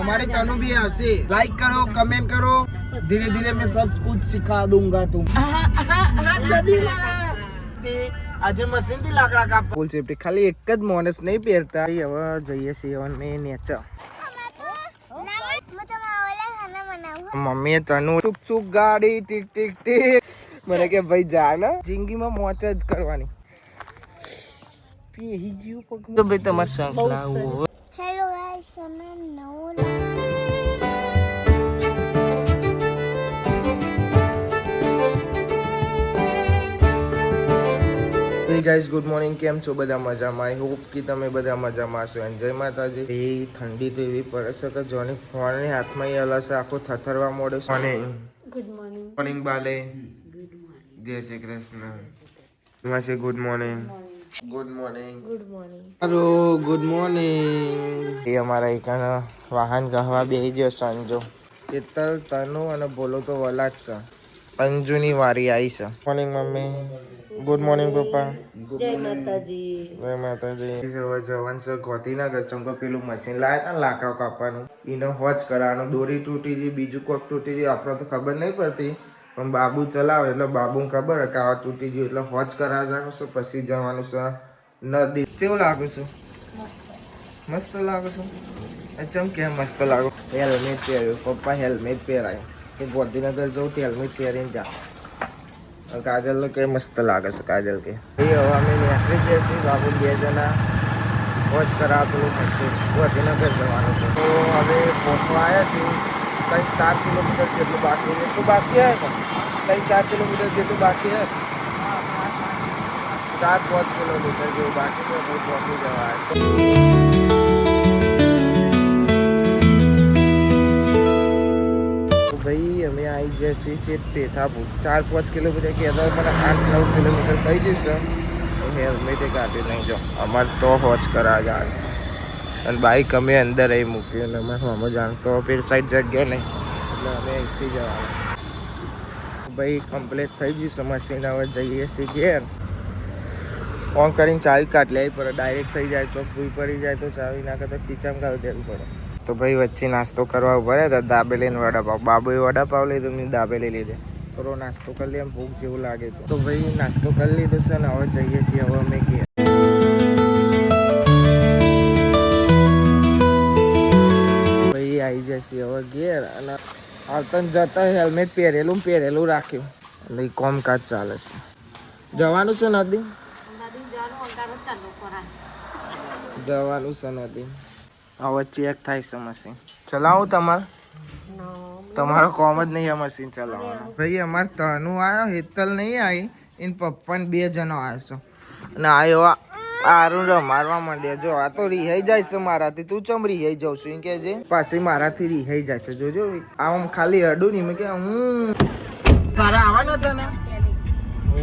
हमारे तनु भी आपसे लाइक करो कमेंट करो धीरे धीरे मैं सब कुछ सिखा दूंगा तुम આજે મશીન થી લાકડા કાપ ફૂલ સેફટી ખાલી એક જ માણસ નહીં પહેરતા હવે જઈએ સેવન મે નેચર મમ્મીએ તનુ ચૂક ચૂક ગાડી ટીક ટીક ટીક મને કે ભાઈ જા ને જિંદગીમાં મોજ જ કરવાની પી જીવ પગ તો ભાઈ તમાર સંગ લાવો હેલો ગાઈસ અમે નવું Hey guys, good morning. કેમ છો બધા મજામાં? આઈ હોપ કે તમે બધા મજામાં હશો. અને જય માતાજી. એ ઠંડી તો એવી પડે છે કે જોની ફોનની હાથમાં એ હલાશે આખો થથરવા મોડે છે. Good morning. મોર્નિંગ બાલે. Good morning. જય શ્રી કૃષ્ણ. માસી good morning. Good morning. Good morning. Hello good morning. એ અમારા એકાના વાહન ગહવા બેહી ગયો સાંજો. એતલ તનુ અને બોલો તો વલા જ છે. અંજુની વારી આવી છે. Morning mummy. ગુડ મોર્નિંગ પપ્પા. જય માતાજી. જય માતાજી. જવાન સર ગોતીનગર ચમકો પેલું મશીન લાયા હતા લાકડા કાપવાનું એને હોજ કરાવવાનું દોરી તૂટી ગઈ બીજું કોક તૂટી ગઈ આપણે તો ખબર નહીં પડતી પણ બાબુ ચલાવે એટલે બાબુને ખબર કે આ તૂટી ગયું એટલે હોજ કરાવવાનું છે પછી જવાનું છે નદી. કેવું લાગુ છું? મસ્ત લાગુ છું. ચમ કેમ મસ્ત લાગુ? હેલ્મેટ પહેર્યું પપ્પા હેલ્મેટ પહેરાય કે ગોતીનગર જવું તો હેલ્મેટ પહેરીને જા. કાજલ કે મસ્ત લાગે છે કાજલ કે હવે અમે નીકળી જઈએ છીએ બાબુ બે જણા વોચ કરાવ પેલું મશીન ગોધીનગર જવાનું છે તો હવે પહોંચવા આવ્યા છીએ કંઈક 4 કિલોમીટર જેટલું બાકી એટલું બાકી હે પણ કંઈક 4 કિલોમીટર જેટલું બાકી હે 4-5 કિલોમીટર જેવું બાકી છે તો પહોંચી જવાય. ભાઈ અમે આવી જઈએ છીએ પેથાપુર 4-5 કિલોમીટર કહેતા હોય પણ 8-9 કિલોમીટર થઈ જશે હેલ્મેટે કાઢી નહીં જો અમારે તો હોજ કરા જાય છે અને બાઈક અમે અંદર અહીં મૂક્યું અને અમે અમે જાણતો પેલી સાઈડ જગ્યા નહીં એટલે અમે અહીંથી જવાનું ભાઈ કમ્પ્લીટ થઈ ગયું છે મશીન હવે જઈએ છીએ ઘેર ઓન કરીને ચાવી કાઢી લેવી પડે ડાયરેક્ટ થઈ જાય ચોક ભૂઈ પડી જાય તો ચાવી નાખે તો ખીચામાં કાઢી દેવું પડે. તો ભાઈ વચ્ચે નાસ્તો કરવા ઉભા રહ્યા હતા દાબેલી ને વડાપાવ બાબુએ વડાપાવ લીધો મેં દાબેલી લીધે થોડો નાસ્તો કરી લઈએ એમ ભૂખ જેવું લાગે તો ભાઈ નાસ્તો કરી લીધો છે ને હવે જઈએ છીએ હવે અમે ઘેર. ભાઈ આવી જાય છે હવે ઘેર અને આવતા જતા હેલ્મેટ પહેરેલું રાખ્યું અને કોમકાજ ચાલે છે. જવાનું છે નદી જવાનું છે નદી હવે ચેક થાય છે મશીન ચલાવું તમારો કોમ જ નહીં આ મશીન ચલાવવાનો. ભાઈ અમારે તનુ આવ્યો હેતલ નહીં આવી એને પપ્પા ને 2 જણો આવ્યો છે અને આવ્યો આરું રમારવા માંડ્યા જો આ તો રિહાઈ જાય છે મારાથી તું ચમ રિહાઈ જાઉં છું એમ કે છે પાછી મારાથી રિહાઈ જાય છે જોજો આમ ખાલી અડું નહીં મેં કે હું તારા આવવાનો હતો ને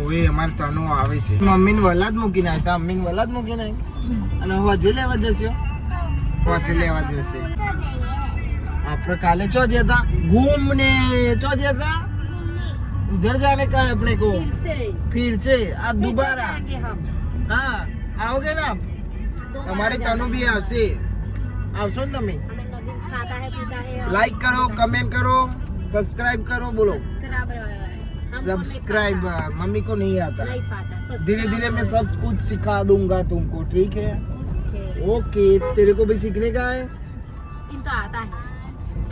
ઓવે અમારે તનુ આવે છે મમ્મીને વલાદ મૂકીને આવ્યા મમ્મીને વલાદ મૂકીને આવી અને હજે લેવા જશે પછી લેવા જશે આપણે કાલે ચો જતા घूमने चो जता उधर जाने का है अपने को फिर से आज दोबारा हाँ आओगे ना आप हमारे तनु भी आवશે આવશો ને તમે लाइक करो कमेंट करो सब्सक्राइब करो बोलो सब्सक्राइब मम्मी को नहीं आता धीरे धीरे मैं सब कुछ सिखा दूंगा तुमको ठीक है ओके तेरे को भी सीखने का है इनको आता है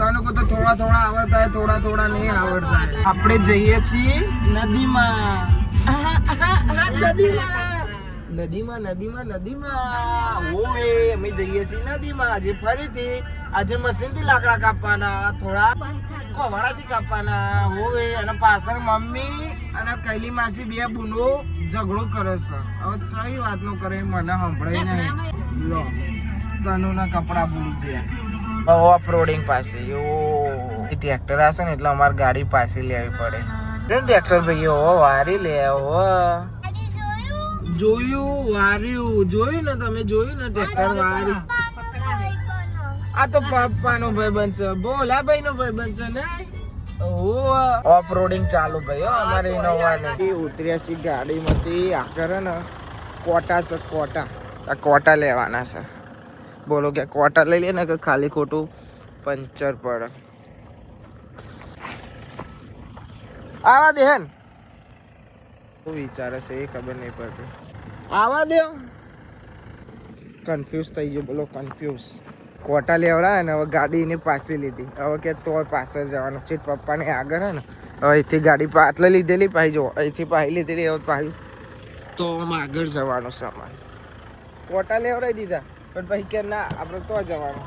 तनु को तो थोड़ा थोड़ा आवड़ता है थोड़ा थोड़ा नहीं आवड़ता है આપણે જઈએ છીએ નદીમાં ઓએ અમે જઈએ છીએ નદીમાં આજે ફરીથી આજે મશીનથી લાકડા કાપવાના થોડા કોવાડાથી કાપવાના ઓએ અને પાછળ મમ્મી અને કૈલી માસી 2 બુનો ઝઘડો કરે છે હવે સહી વાત નો કરે મને સંભળાય નહીં લો તનુના કપડા ભૂલી ગયા ઓફ રોડિંગ પાસે ટ્રેક્ટર હશે ને એટલે અમારે ગાડી પાસે લેવી પડે ટ્રેક્ટર ભાઈ વારી લે જોયું ને તમે જોયું ને ટ્રેક્ટર વારી આ તો પપ્પાનો ભાઈબંધ છે બોલા ભાઈ નો ભાઈબંધ છે ને ઓફ રોડિંગ ચાલુ ભાઈ અમારે ઇનોવાની ઉતર્યા છે ગાડીમાંથી આખરે ને કોટા છે કોટા લેવાના છે બોલો કે કોટા લઈ લે ને કે ખાલી ખોટું પંચર પડે. આવા દે હેન શું વિચારે છે એ ખબર નહીં પડતી. આવા દે. કન્ફ્યુઝ થઈ ગયો બોલો કન્ફ્યુઝ. કોટા લેવડાય ને હવે ગાડી એની પાસે લીધી. હવે કે તો પાછળ જવાનું છે પપ્પાને આગળ હે ને હવે અહીંથી ગાડી પાટલે લીધેલી પાછી જો અહીંથી પાછી લીધેલી હવે પાછી તો આગળ જવાનું સામાન કોટા લેવડાવી દીધા પણ પછી કે ના આપણે તો જવાનું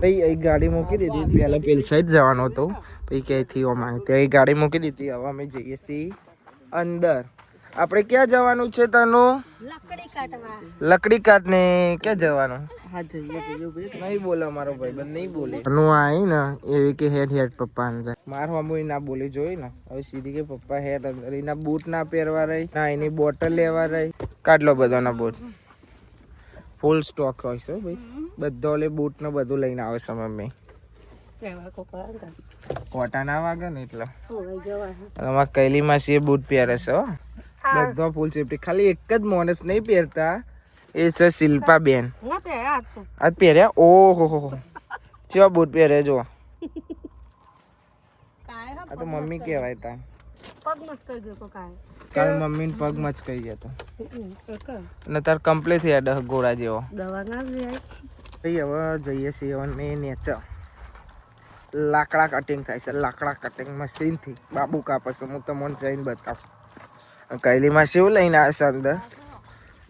ભાઈ અહીં ગાડી મૂકી દીધી. પહેલા પેલી સાઈડ જવાનું હતું પછી ક્યાંયથી ઓમાં ત્યાં ગાડી મૂકી દીધી. હવે અમે જઈએ છીએ અંદર. આપણે ક્યાં જવાનું છે તનું? લકડી કાટને ક્યાં જવાનું? નહીં બોલે મારો ભાઈ બંધ નહીં બોલે. તનું આવી ને એવી કે હેડ હેડ પપ્પા અંદર મારું અમુ ના બોલી જોઈ ને હવે સીધી કે પપ્પા હેડ અંદર. એના બૂટ ના પહેરવા રહી ના એની બોટલ લેવા રહી. કાઢલો બધાના બૂટ ફૂલ સ્ટોક હોય છે ભાઈ. બધો લે બૂટ ને બધું લઈને આવે છે મમ્મી. કોટા ના વાગે ને એટલે અમારા કૈલી માસી એ બૂટ પહેરે છે હો. બધો ફૂલ સેફટી. ખાલી એક જ માણસ નહીં પહેરતા એ છે શિલ્પા બેન. આજ પહેર્યા ઓહો કેવા બૂટ પહેરે જો. આ તો મમ્મી કહેવાય તા. કાલ મમ્મી ને પગ મચકાઈ ગયો તો ને તાર કમ્પ્લીટ હેડ ગોળા જેવો. ભાઈ હવે જઈએ છીએ મેં નેચર લાકડા કટિંગ થાય છે. લાકડા કટિંગ મશીનથી બાબુ કાપે છે. હું તમને જઈને બતાવું. કૈલીમાં શું લઈને આવે છે અંદર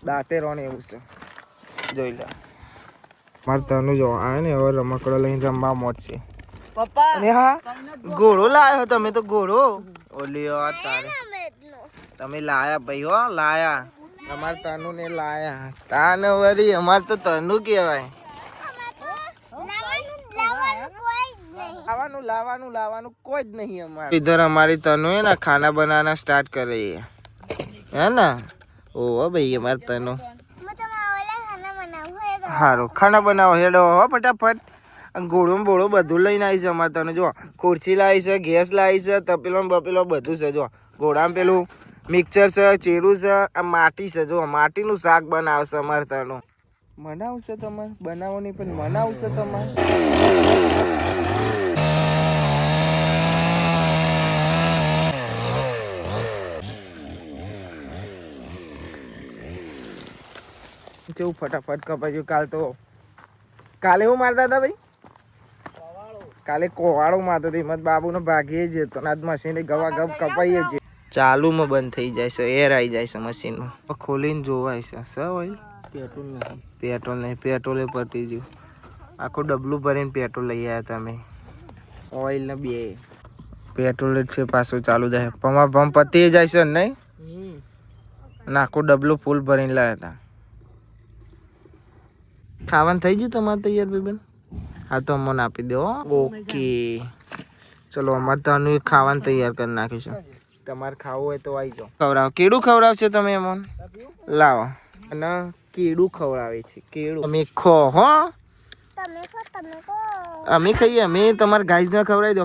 દાંતેરો ને એવું છે જોઈ લો. મારે તનું જો આવે ને હવે રમકડો લઈને રમવા મોડશે. અને હા ઘોડો લાવ્યો તમે તો ઘોડો ઓલી તારે તમે લાયા ભાઈ હો લાયા. અમારે તનુ ને લાયા તાને વરી અમારે તો તનુ કહેવાય. લાવવાનું કોઈ જ નહીં અમારે इधर हमारी तनु है ना खाना बनाना स्टार्ट कर रही है ना. ओ भाई हमारे तनु हारो खाना बनाવો હેડો હો ફટાફટ. ઘોડો બોડો બધું લઈને આવી છે અમારે તને જો. ખુરશી લાવી છે ગેસ લાવી છે તપેલો બપેલો બધું છે જો. ઘોડામાં પેલું મિક્સર છે ચેરું છે આ માટી છે જો. માટીનું શાક બનાવશે અમારે તનું. બનાવશે તમારે બનાવો નહીં પણ બનાવશે તમારે. કેવું ફટાફટ કપાયું. કાલે હું મારતા હતા ભાઈ. કાલે કોવાળો મારતો હતો હિંમત બાબુ ને ભાગીએ જ તો આજ મશીન ગવા ગપ કપાઈએ જ. ચાલુમાં બંધ થઈ જાય છે એર આવી જાય છે મશીનમાં. ખોલીને જોવાય છે હોય પેટ્રોલ નહીં પેટ્રોલે પતી ગયું. આખું ડબલું ભરીને પેટ્રોલ લઈ આવ્યા તમે. ઓઇલ ને બે પેટ્રોલ જ છે પાછું ચાલુ થાય. પંપ પતી જાય છે નહીં અને આખું ડબલું ફૂલ ભરીને લાવ્યા હતા. ખાવાનું થઈ ગયું તમારે તૈયાર ભાઈ? હા તો અમને આપી દો. ઓકે ચલો અમારે તો ખાવાનું તૈયાર કરી નાખ્યું છે. તમારે ખાવું હોય તો આવી જાઓ. ખવડાવો. કેળું ખવડાવશે તમે એમાં લાવો. અને કેળું ખવડાવે છે કેળું. તમે ખો હો અમે ખાइए. અમે તમાरे गाइस ने खवड़ाई दो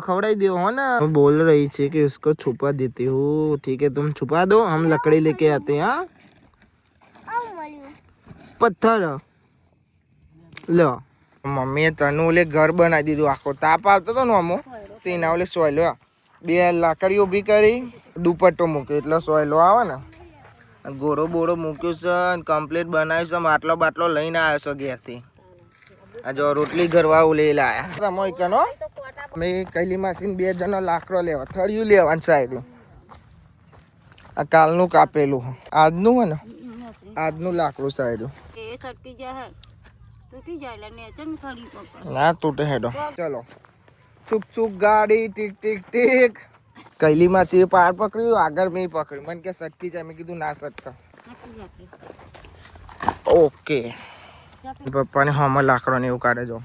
हो ना. वो बोल रही थी कि उसको छुपा देती हूँ. ठीक है तुम छुपा दो हम लकड़ी लेके आते हैं. हाँ पत्थर लो. મમ્મીએ તનું ઓલે ઘર બનાવી દીધું. આખો તાપ આવતો હતો ને અમો તો એના ઓલે સોયલો બે લાકડીઓ ઊભી કરી દુપટ્ટો મૂક્યો એટલે સોયલો આવે ને. ઘોડો બોડો મૂક્યો છે કમ્પ્લીટ બનાવ્યું છે. માટલો બાટલો લઈને આવ્યો છે ઘેરથી. આ જો રોટલી ઘરવા લઈ લાયા રમો કનો. મેં કૈલી માસીને 2 જણો લાકડો લેવા થળિયું લેવાનું સાહેબ. આ કાલનું કાપેલું આજનું હોય ને આજનું લાકડું સાહેબ. ના તૂટે હેડો. ચલો ચૂક ચૂક ગાડી ટીક ટીક ટીક. કૈલી માસી પાર પકડ્યું આગળ મેં પકડ્યું. મને કે સટકી જાય. મેં કીધું ના સટકા. ઓકે પપ્પાને હમણાં લાકડો ને એવું કાઢે જો.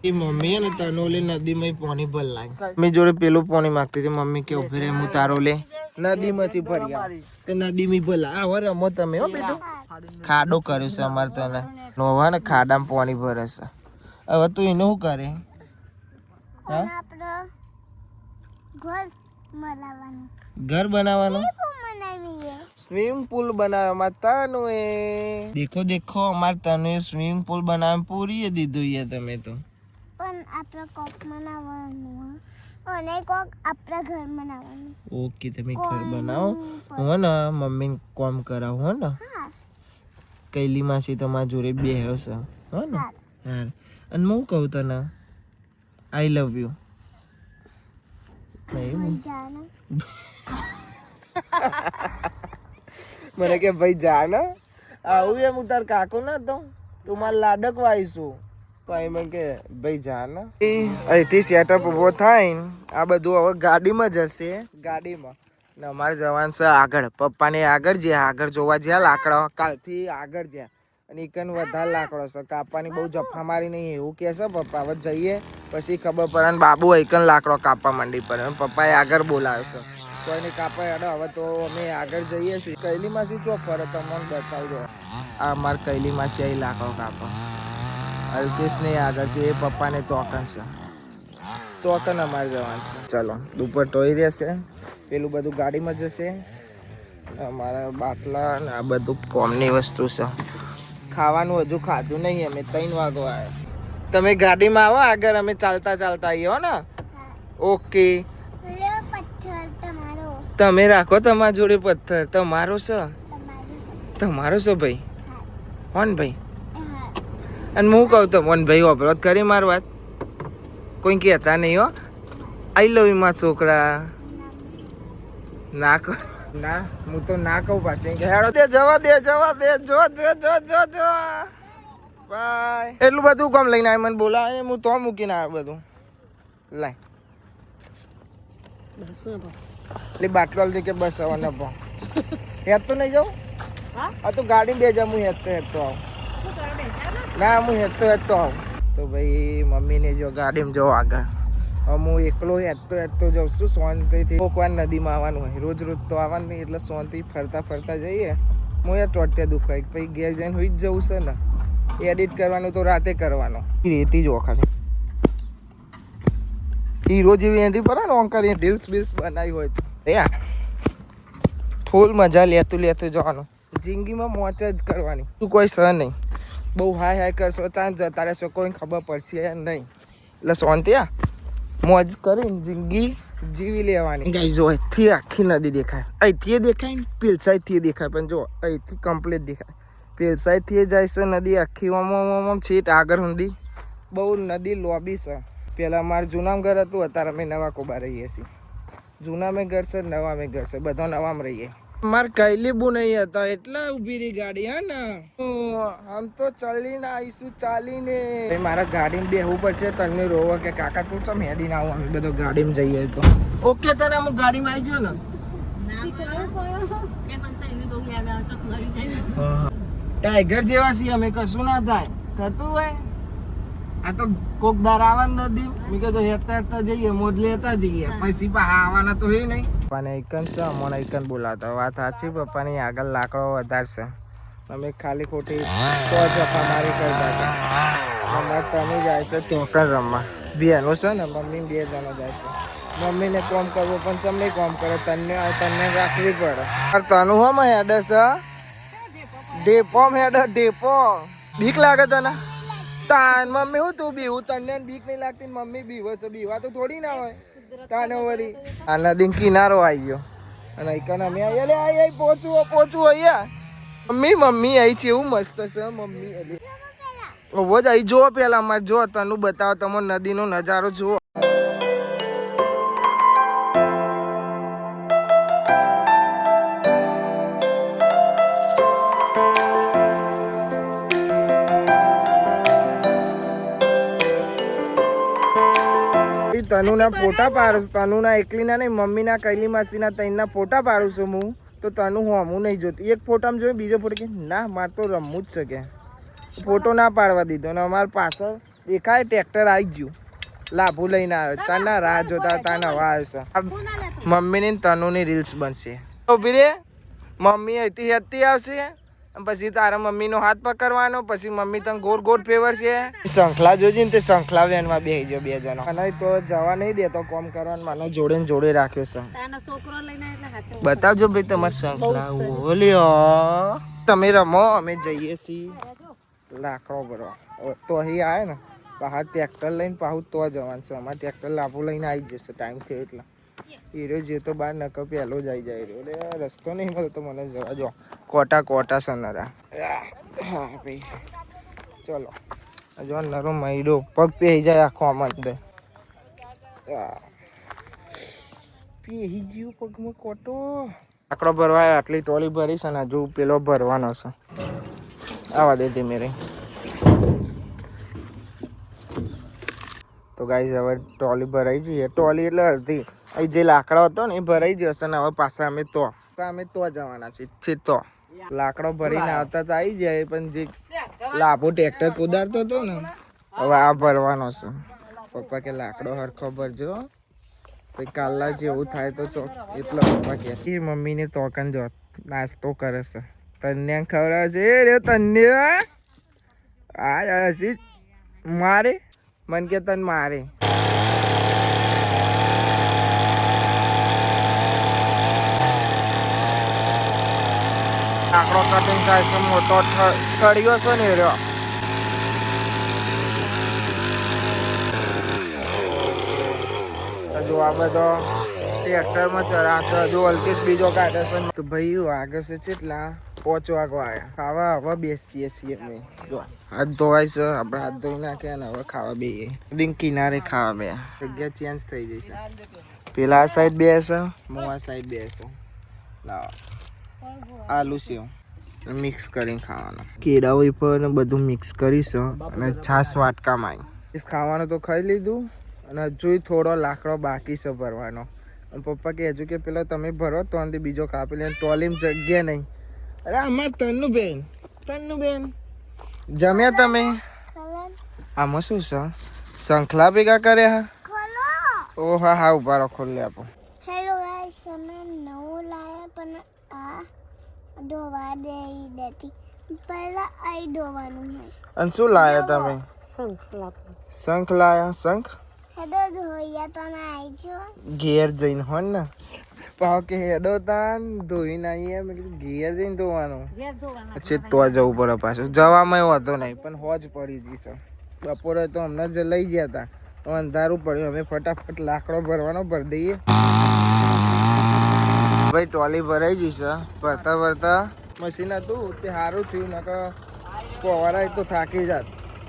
એ મમ્મી ને તનોલે નદીમાં પાણી ભર લાગે. મેં જોડે પેલું પાણી માંગતી હતી. મમ્મી કે ઉભી રે હું તારો લે નદીમાંથી ભરી આવ. તે નદીમાં ભલા આવો રમો તમે હો બેટો. ખાડો કર્યો છે અમારે તને નોવા ને ખાડામાં પાણી ભરે છે. હવે તું એનું શું કરે? ઘર બનાવવાનું સ્વિમિંગ પુલ બનાવવા તનુ એ દેખો દેખો અમારે તનુ સ્વિમિંગ પુલ બનાવવા પૂરી દીધું. તમે તો પણ આપણે કોક બનાવવાનું અને કોક આપણા ઘર બનાવવાનું. ઓકે તમે ઘર બનાવો હો ને મમ્મીને કોમ કરાવો હો ને હા કૈલી માસી તમારા જોડે બે હશે હો ને હા હા અને હું કહું તને આઈ લવ યુ નહીં જાને મને કે ભાઈ જા ને આવું એમ હું તાર કાકો ના તો તું માર લાડક વાઈશું ભાઈ મને કે ભાઈ જા ને અહીંથી સેટઅપ ઉભો થાય ને આ બધું હવે ગાડીમાં જશે ગાડીમાં ને અમારે જવાનું છે આગળ પપ્પાને આગળ જ્યાં આગળ જોવા જ્યાં લાકડા કાલથી આગળ જ્યાં અને એકન વધારે લાકડો છે કાપવાની બહુ જફા મારી નહીં એવું કહે છે પપ્પા હવે જઈએ પછી ખબર પડે ને બાબુ એકન લાકડો કાપવા માંડી પડે પપ્પાએ આગળ બોલાવ્યો છે કોઈને કાપા હેડો હવે તો અમે આગળ જઈએ છીએ કૈલી માસી ચોક ફરે તમને બતાવજો આ મારે કૈલી માસી અહીં લાકડો કાપો અલ્કેશ ને આગળ છે એ પપ્પાને તોકન છે તોકન અમારે જવાનું છે ચલો દુપટ્ટો ટોઈ રહેશે પેલું બધું ગાડીમાં જશે અમારા બાટલા ને આ બધું કોમની વસ્તુ છે ખાવાનું હજુ ખાધું નહીં અમે 3 વાગો આવ્યા તમે ગાડીમાં આવો આગળ અમે ચાલતા ચાલતા આવીએ હો ને ઓકે લ્યો પથ્થર તમારો તમે રાખો તમારા જોડે પથ્થર તમારો છે તમારું તમારો છે ભાઈ હોન ભાઈ હા અને હું કહું તો મોન ભાઈ વાપરો કરી માર વાત કોઈ કહેતા નહીં હો આઈ લવ યુ માં છોકરા ના કહો ના હું તો ના કહું પાછી કે હેડો દે જવા દે જો બાય એટલું બધું કામ લઈને આવે મને બોલાવે હું તો મૂકીને આવે બધું લાય એટલે બાટલો લીધી કે બસ હવે નભો હેત તો નહીં જાઉં આ તો ગાડી બે જા હું હેત તો આવું ના હું હેત તો આવું તો ભાઈ મમ્મીને જો ગાડીમાં જો આગળ હું એકલો હેતો જાઉં છું શાંતિથી કોક વાર નદીમાં આવવાનું હોય રોજ તો આવવાનું નહીં એટલે શાંતિ ફરતા ફરતા જઈએ હું યાર ટોટે દુખાય પછી ઘેર જઈને હોઈ જ જવું છે ને એડિટ કરવાનું તો રાતે કરવાનું રેતી જ ખાલી હીરો જેવી એન્ટ્રી પર ને ઓંકર રીલ્સ બિલ્સ બનાવી હોય તો યાર ફૂલ મજા લેતું જવાનું જિંદગીમાં મોજ જ કરવાની તું કોઈ સહ નહીં બહુ હાય કરશો ત્યાં જતા રહેશો કોઈ ખબર પડશે નહીં એટલે શાંતિ મોજ કરીને જિંદગી જીવી લેવાની ગાઈ જો અહીંથી આખી નદી દેખાય અહીંથી દેખાય ને પેલસાઈથી દેખાય પણ જો અહીંથી કમ્પ્લીટ દેખાય પેલસાઈથી જાય છે નદી આખી ઓમ છેટ આગળ સુધી બહુ નદી લોબી છે પહેલાં મારું જૂનામાં ઘર હતું અત્યારે અમે નવા કોબા રહીએ છીએ જૂના મેં ઘર છે નવા મેં ઘર છે બધા નવામાં રહીએ મારે કૈલી બુ નહીં હતા એટલે ઊભી રહી ગાડી હા ને આમ તો ચાલીને આવીશું ચાલીને મારા ગાડીમાં બેહવું પડશે તને રોવા કે કાકા તું ચમ હેડીને આવું અમે બધો ગાડીમાં જઈએ તો ઓકે તને અમુક ગાડીમાં આવી ગયો ને ટાઈગર જેવા છીએ અમે કશું ના થાય થતું હોય આ તો કોક દાર આવવાનું નથી મેં કીધું હેતા જઈએ મોજ લેતા જઈએ પછી પાછા આવવાના તો હે નહીં પપ્પાને એકન છે અમને એકન બોલાવતા વાત સાચી પપ્પાની આગળ લાકડો વધારશે અમે ખાલી ખોટી તો જફા મારી કરતા હતા અમારે તમે જાય છે તોકન રમવા બેનો છે ને મમ્મી 2 જણા જાય છે મમ્મીને કોમ કરવો પણ તમને કોમ કરે તને રાખવી પડે તનું હમ હેડ છે ડેપો ડેપો બીક લાગે તને તાન મમ્મી હું તું બીવું તને બીક નહીં લાગતી મમ્મી બીવો છે બીવા તો થોડી ના હોય તાને વળી આ નદી કિનારો આવી ગયો અને એકન અમે આઈ પહોંચવું અહીંયા મમ્મી આવી છે એવું મસ્ત છે મમ્મી ઓવો જ અહીં જુઓ પેલા અમારે જો તનું બતાવો તમે નદીનો નજારો જુઓ તનુના ફોટા પાડું તનુના એકલીના નહીં મમ્મીના કૈલી માસીના તઈના ફોટા પાડું છું હું તો તનુ હું નહીં જોતી એક ફોટામાં જોયું બીજો ફોટો કે ના મારે તો રમવું જ છે કે ફોટો ના પાડવા દીધો અને અમારે પાછળ દેખાય ટ્રેક્ટર આવી ગયું લાભુ લઈને આવ્યો તાના રાહ જોતા તાના વાવ છે મમ્મીની તનુની રીલ્સ બનશે ઉભી રે મમ્મી અહીંથી હેતી આવશે પછી તારા મમ્મીનો હાથ પકડવાનો પછી મમ્મી તને ગોળ ફેવર છે શંખલા જોજી ને તે શંખલા વેનમાં બેસી ગયો 2 જણા અને તો જવા નહીં દેતો કોમ કરવાનું મને જોડે રાખ્યો છે બતાવજો ભાઈ તમારે શંખલા ઓલ્યો તમે રમો અમે જઈએ છીએ લાકડો ભરવા તો અહીં આવે ને પાછા ટ્રેક્ટર લઈને પાછું તો જવાનું છે. અમારે ટ્રેક્ટર લાભો લઈને આવી જશે ટાઈમ થયો એટલે. હીરો જે તો બહાર નકર પહેલો જ આવી જાય રહ્યો. એટલે રસ્તો નહીં મળતો મને જવા જો. કોટા સનરા. હા ભાઈ ચલો જો નરો મૈડો પગ પહેરી જાય આખો આમાં અંદર. પહેરી ગયું પગમાં કોટો. આકડો ભરવાય આટલી ટોલી ભરી છે ને હજુ પેલો ભરવાનો છે. આવા દે ધીમે રહી. તો ગાઈઝ હવે ટોલી ભરાઈ જઈએ. ટોલી એટલે અડધી અહીં જે લાકડો હતો ને એ ભરાઈ જશે ને હવે પાછા અમે તો જવાના છીએ. તો લાકડો ભરીને આવતા તો આવી જાય પણ જે લાભો ટ્રેક્ટર કુદારતો હતો ને હવે આ ભરવાનો છે. પપ્પા કે લાકડો હરખો ભરજો પછી કાલના જેવું થાય તો ચો એટલો પપ્પા કે મમ્મીને તોકન જો નાસ્તો કરે છે. તન્યા ખવડાવે છે રે તન્યા. આ હસી મારે મન કે તન મારે. આકડો કટિંગ થાય છે મોટો થળિયો છે ને રહ્યો. હજુ આ બધો ટ્રેક્ટરમાં ચરાશે. હજુ અલ્કેશ બીજો કાઢે છે. તો ભાઈ વાગે છે કેટલા 5 વાગવા આવ્યા. ખાવા હવે બેસીએ છીએ અમે. જો હાથ ધોવાય છે આપણે હાથ ધોઈ નાખ્યા ને હવે ખાવા બેઈએ. ડિંગ કિનારે ખાવા બે જગ્યા ચેન્જ થઈ જશે. પેલા સાઈડ બેસે હું આ સાઈડ બેસે. લાવો આલુ સેવ મિક્સ કરીને ખાવાનું. કેળા વેફર ને બધું મિક્સ કરીશું અને છાશ વાટકામાં આવી ખાવાનું. તો ખાઈ લીધું અને હજુ થોડો લાકડો બાકી છે ભરવાનો. અને પપ્પા કે હજુ કે પેલો તમે ભરો તો અંતે બીજો કાપી લે. ટોલીમ જગ્યા નહીં. અરે આમાં તન્નું બેન જમ્યા તમે? આમાં શું છે? શંખલા ભેગા કર્યા. ઓ હા ઉભા રહો ખોલી આપો. હેલો ગાઈસ અમે નવું લાયા પણ આ ધોવા દેતી પહેલા આઈ ધોવાનું હોય. અને શું લાયા તમે? શંખ લાયા. શંખ હેડો ધોયા તમે આવજો ઘેર જઈને હો ને પાવ કે હેડો તાન ધોઈને આવીએ. મેં કીધું ઘેર જઈને ધોવાનું પછી તો જવું પડે પાછું. જવામાં વાંધો નહીં પણ હોજ પડી જશે. બપોરે તો હમણાં જ લઈ ગયા હતા તો અંધારું પડ્યું. અમે ફટાફટ લાકડો ભરવાનો ભરી દઈએ. ભાઈ ટોલી ભરાઈ જશે. ભરતા મશીન હતું તે સારું થયું નકર પવારાય તો થાકી જાત.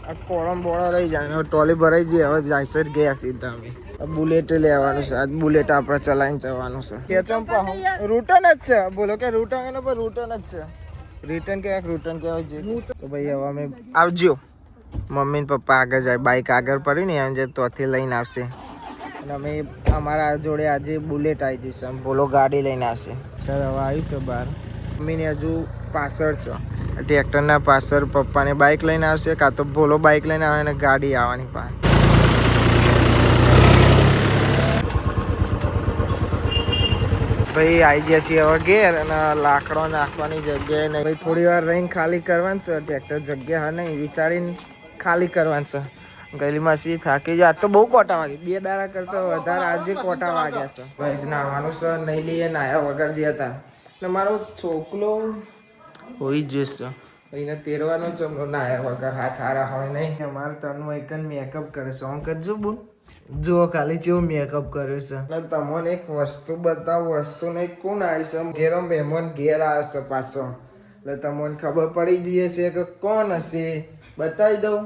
આ કોળમ બોળો લઈ જાય. ટોલી ભરાઈ જઈએ હવે જાય ગયા સીધા અમે. બુલેટ લેવાનું છે. આજ બુલેટ આપણે ચલાવીને જવાનું છે. કેચમ રૂટન જ છે. બોલો કે રૂટન પર રૂટન જ છે. રિટર્ન કહેવાય છે. તો ભાઈ હવે અમે આવજો. મમ્મી ને પપ્પા આગળ જાય. બાઇક આગળ પડી ને એમ જે તોથી લઈને આવશે. અને અમે અમારા જોડે આજે બુલેટ આવી જશે. બોલો ગાડી લઈને આવશે. ત્યારે હવે આવીશું બહાર. મમ્મીને હજુ પાછળ છે. ટ્રેક્ટરના પાછળ પપ્પાને બાઇક લઈને આવશે કાં તો બોલો બાઇક લઈને આવે ને ગાડી આવવાની પાસે. ભાઈ આવી ગયા છીએ હવે ઘેર અને લાકડો નાખવાની જગ્યાએ નહીં. ભાઈ થોડી વાર રહીને ખાલી કરવાનું છે. ટ્રેક્ટર જગ્યા હા નહીં વિચારીને ખાલી કરવાનું છે. ગયેલી માસી થાકી જાય. તો બહુ કોટા વાગી. 2 દાડા કરતા વધારે આજે કોટા વાગ્યા છે. ભાઈ નાહવાનું છે નહીં લઈએ નાયા વગર જે હતા ને મારો છોકલો હોઈ જ જશે. એને તેરવાનો ચમનો નાયા વગર હાથ હારા હોય નહીં. અમારે તનું એક મેકઅપ કરે છે. આમ કરજો બોલ. જુઓ ખાલી કેવું મેકઅપ કર્યું છે. તમને એક વસ્તુ બતાવું. વસ્તુ નહીં કોણ આવી છે? ઘેરો મહેમાન ઘેર આવે છે પાછો. એટલે તમને ખબર પડી જઈએ છે કે કોણ હશે. બતાવી દઉં.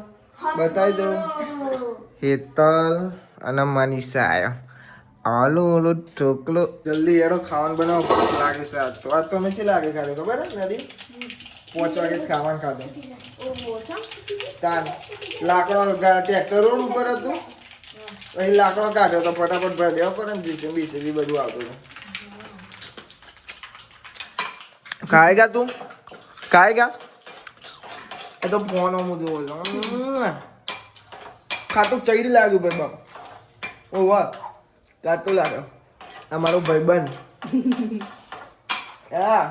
હેતલ અને મનીષા આવ્યો. ઓલો ઢોકલો જલ્દી એડો ખાવાનું બનાવો. લાગે છે તો આ તો મેં લાગે ખાધો ખબર હે નદી 5 વાગે ખાવાનું ખાધું. તાન લાકડો ટ્રેક્ટર રોડ ઉપર હતું. અહીં લાકડો કાઢ્યો તો ફટાફટ ભરી દેવો પડે ને. જીસીબી બધું આવતું હતું. ખાएगा તું? ખાएगा? એ તો ફોન હું જોવો છો. ખાતું ચડી લાગ્યું ભાઈ બાપ. ઓ વાહ કાટું લાગ્યો. અમારો ભાઈબંધ હા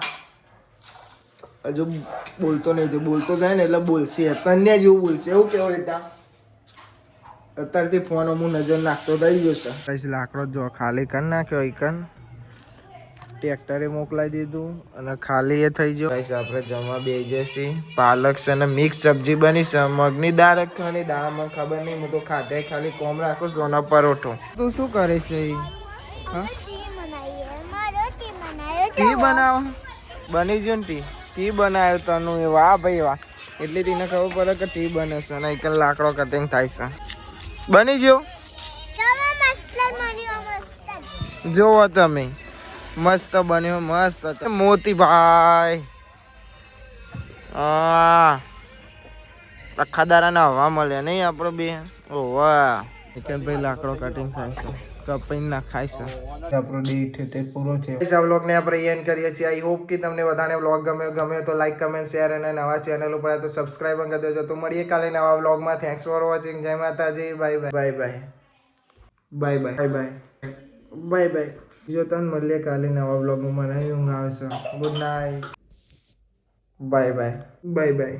હજુ બોલતો નહીં. બોલતો થાય ને એટલે બોલશે. તને જેવું બોલશે એવું કેવું હતા. અત્યારથી ફોન હું નજર નાખતો થઈ ગયો છે. લાકડો જો ખાલી કરી નાખ્યો. ટ્રેક્ટરે મોકલાવી દીધું અને ખાલી એ થઈ ગયો. ગાઈસ આપણે જમવા બેસી જશે. પાલક છે અને મિક્સ સબ્જી બની છે. મગની દાળ જ ખાલી દાળ મને ખબર નહીં. હું તો ખાધે ખાલી કોમ રાખું સોના પરોઠો. તું શું કરે છે? હા ટી બનાવો બની ગયું ને ટી બનાવ્યો તનું એ વાહ ભાઈ વાહ. એટલે તેને ખબર પડે કે ટી બને છે અને એક લાકડો કટિંગ થાય છે. બની ગયો જોવો તમે મસ્ત બન્યો મસ્ત. મોતીભાઈ આખા દારાના હવા મળે નહીં આપણો બે. ઓવા ભાઈ લાકડો કટિંગ થાય છે કપીને નાખાય છે. આપણો ડે તે પૂરો છે. આ વ્લોગને આપણે એન્ડ કરીએ છીએ. આઈ હોપ કે તમને બધાને વ્લોગ ગમે તો લાઈક કમેન્ટ શેર અને નવા ચેનલ ઉપર તો સબસ્ક્રાઈબ કરી દેજો. તો મળીએ કાલે નવા વ્લોગમાં. Thanks for watching. જય માતાજી. Bye bye bye bye bye bye bye bye bye bye. જો તને મળીએ કાલે નવા વ્લોગમાં. મને ઊંઘ આવે છે. Good night. Bye bye bye bye.